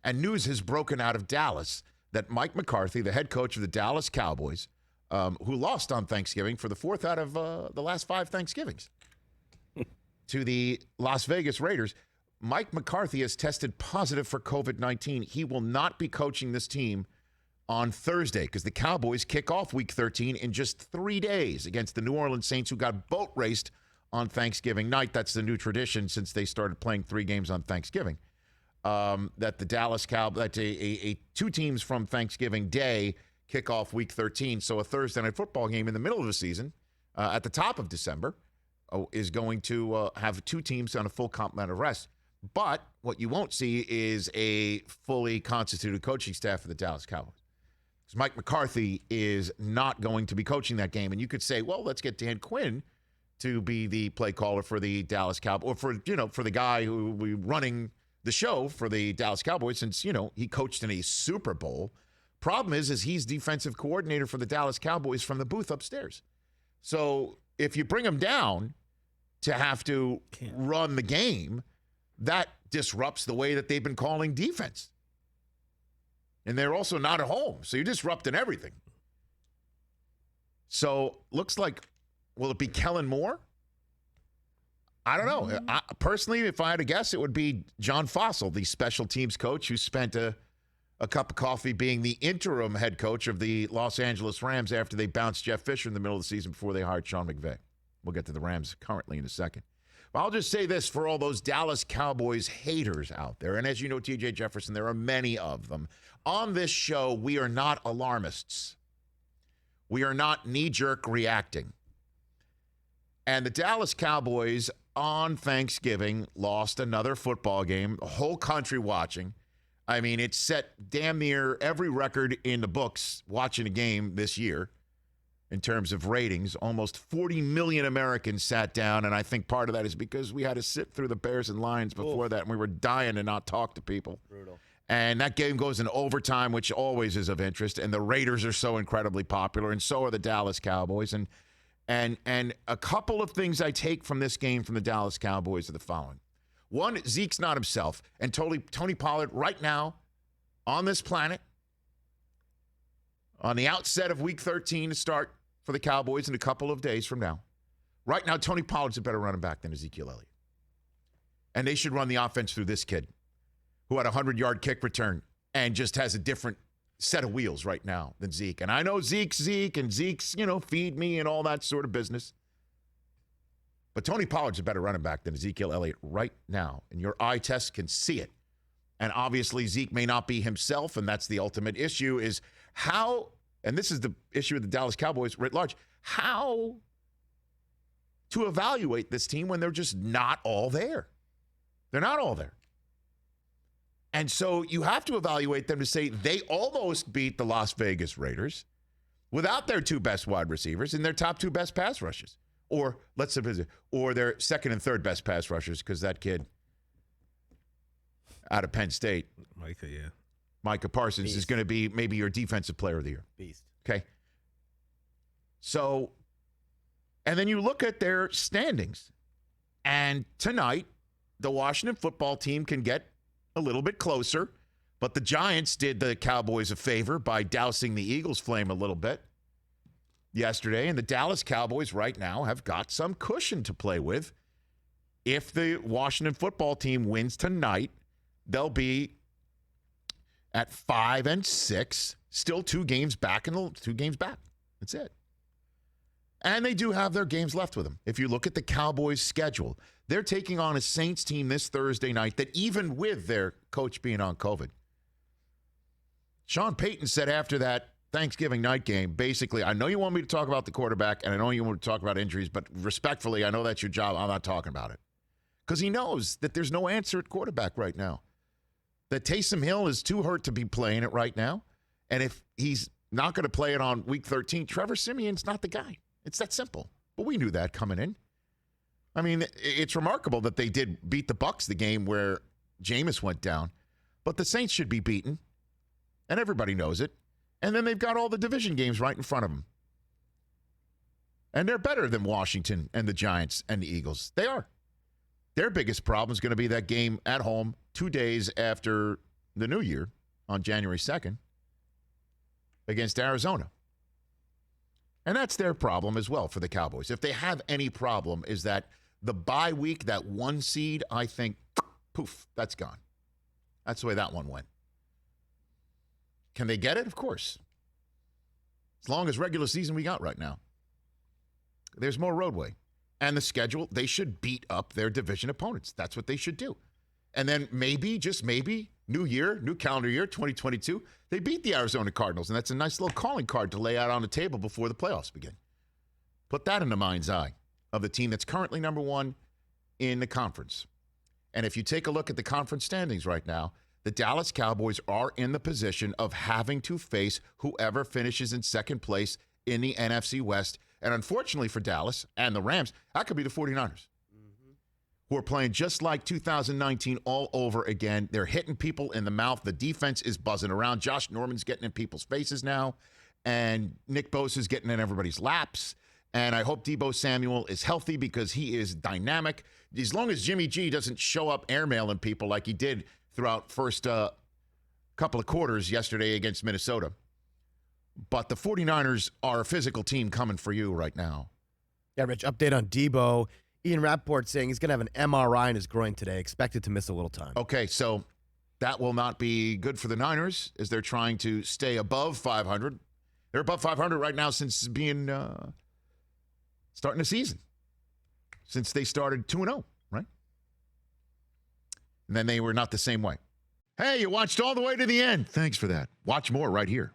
And news has broken out of Dallas that Mike McCarthy, the head coach of the Dallas Cowboys, who lost on Thanksgiving for the fourth out of the last 5 Thanksgivings to the Las Vegas Raiders, Mike McCarthy has tested positive for COVID-19. He will not be coaching this team on Thursday because the Cowboys kick off Week 13 in just 3 days against the New Orleans Saints, who got boat raced on Thanksgiving night. That's the new tradition since they started playing 3 games on Thanksgiving. That the Dallas Cowboys, that's 2 teams from Thanksgiving Day kick off Week 13. So a Thursday night football game in the middle of the season, at the top of December, is going to have 2 teams on a full complement of rest. But what you won't see is a fully constituted coaching staff for the Dallas Cowboys. Because Mike McCarthy is not going to be coaching that game. And you could say, well, let's get Dan Quinn to be the play caller for the Dallas Cowboys, or for the guy who will be running the show for the Dallas Cowboys, since, he coached in a Super Bowl. Problem is he's defensive coordinator for the Dallas Cowboys from the booth upstairs. So if you bring him down to have to run the game, that disrupts the way that they've been calling defense. And they're also not at home, so you're disrupting everything. So looks like, will it be Kellen Moore? I don't know. Personally, if I had to guess, it would be John Fossil, the special teams coach who spent a cup of coffee being the interim head coach of the Los Angeles Rams after they bounced Jeff Fisher in the middle of the season before they hired Sean McVay. We'll get to the Rams currently in a second. But I'll just say this for all those Dallas Cowboys haters out there, and as you know, TJ Jefferson, there are many of them. On this show, we are not alarmists. We are not knee-jerk reacting. And the Dallas Cowboys on Thanksgiving lost another football game, the whole country watching. I mean, it set damn near every record in the books watching a game this year in terms of ratings. Almost 40 million Americans sat down, and I think part of that is because we had to sit through the Bears and Lions before that, and we were dying to not talk to people. Brutal. And that game goes in overtime, which always is of interest, and the Raiders are so incredibly popular, and so are the Dallas Cowboys. And a couple of things I take from this game from the Dallas Cowboys are the following. One, Zeke's not himself, and Tony Pollard right now on this planet, on the outset of Week 13 to start for the Cowboys in a couple of days from now. Right now, Tony Pollard's a better running back than Ezekiel Elliott. And they should run the offense through this kid who had a 100-yard kick return and just has a different set of wheels right now than Zeke. And I know Zeke's, feed me and all that sort of business. But Tony Pollard's a better running back than Ezekiel Elliott right now. And your eye test can see it. And obviously Zeke may not be himself, and that's the ultimate issue is how, and this is the issue of the Dallas Cowboys writ large, how to evaluate this team when they're just not all there. They're not all there. And so you have to evaluate them to say they almost beat the Las Vegas Raiders without their 2 best wide receivers and their top 2 best pass rushers. Or their second and third best pass rushers, because that kid out of Penn State, Micah Parsons, Beast. Is going to be maybe your defensive player of the year. Beast. Okay. So, and then you look at their standings. And tonight, the Washington football team can get a little bit closer, but the Giants did the Cowboys a favor by dousing the Eagles' flame a little bit yesterday, and the Dallas Cowboys right now have got some cushion to play with. If the Washington football team wins tonight, they'll be at 5-6, still 2 games back. That's it. And they do have their games left with them. If you look at the Cowboys' schedule, they're taking on a Saints team this Thursday night that even with their coach being on COVID, Sean Payton said after that Thanksgiving night game, basically, I know you want me to talk about the quarterback, and I know you want to talk about injuries, but respectfully, I know that's your job. I'm not talking about it. Because he knows that there's no answer at quarterback right now. That Taysom Hill is too hurt to be playing it right now. And if he's not going to play it on Week 13, Trevor Siemian's not the guy. It's that simple. But we knew that coming in. I mean, it's remarkable that they did beat the Bucs the game where Jameis went down. But the Saints should be beaten. And everybody knows it. And then they've got all the division games right in front of them. And they're better than Washington and the Giants and the Eagles. They are. Their biggest problem is going to be that game at home 2 days after the new year on January 2nd against Arizona. And that's their problem as well for the Cowboys. If they have any problem, is that the bye week, that 1 seed, I think, poof, that's gone. That's the way that one went. Can they get it? Of course. As long as regular season we got right now. There's more roadway. And the schedule, they should beat up their division opponents. That's what they should do. And then maybe, just maybe, new year, new calendar year, 2022, they beat the Arizona Cardinals. And that's a nice little calling card to lay out on the table before the playoffs begin. Put that in the mind's eye of the team that's currently number 1 in the conference. And if you take a look at the conference standings right now, the Dallas Cowboys are in the position of having to face whoever finishes in second place in the NFC West. And unfortunately for Dallas and the Rams, that could be the 49ers, who are playing just like 2019 all over again. They're hitting people in the mouth. The defense is buzzing around. Josh Norman's getting in people's faces now. And Nick Bosa's getting in everybody's laps. And I hope Deebo Samuel is healthy because he is dynamic. As long as Jimmy G doesn't show up airmailing people like he did throughout first couple of quarters yesterday against Minnesota. But the 49ers are a physical team coming for you right now. Yeah, Rich, update on Deebo. Ian Rappaport saying he's going to have an MRI in his groin today, expected to miss a little time. Okay, so that will not be good for the Niners as they're trying to stay above 500. They're above 500 right now since being starting the season. Since they started 2-0, right? And then they were not the same way. Hey, you watched all the way to the end. Thanks for that. Watch more right here.